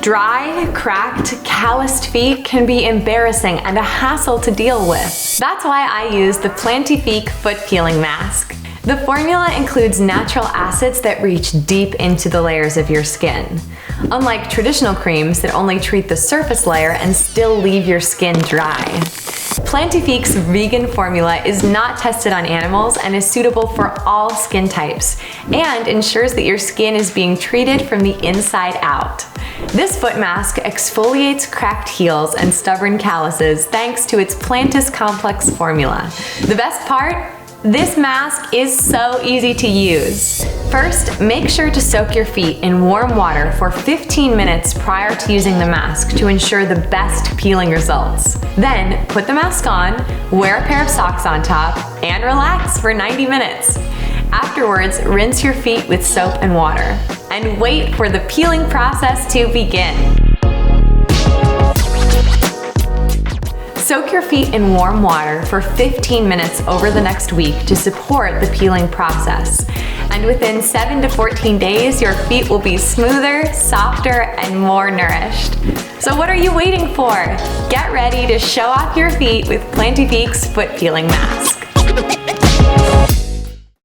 Dry, cracked, calloused feet can be embarrassing and a hassle to deal with. That's why I use the Plantifique Foot Peeling Mask. The formula includes natural acids that reach deep into the layers of your skin. Unlike traditional creams that only treat the surface layer and still leave your skin dry. Plantifique's vegan formula is not tested on animals and is suitable for all skin types, and ensures that your skin is being treated from the inside out. This foot mask exfoliates cracked heels and stubborn calluses thanks to its Plantis complex formula. The best part? This mask is so easy to use. First, make sure to soak your feet in warm water for 15 minutes prior to using the mask to ensure the best peeling results. Then, put the mask on, wear a pair of socks on top, and relax for 90 minutes. Afterwards, rinse your feet with soap and water, and wait for the peeling process to begin. Soak your feet in warm water for 15 minutes over the next week to support the peeling process. And within 7 to 14 days, your feet will be smoother, softer, and more nourished. So what are you waiting for? Get ready to show off your feet with Plantifique's Foot Peeling Mask.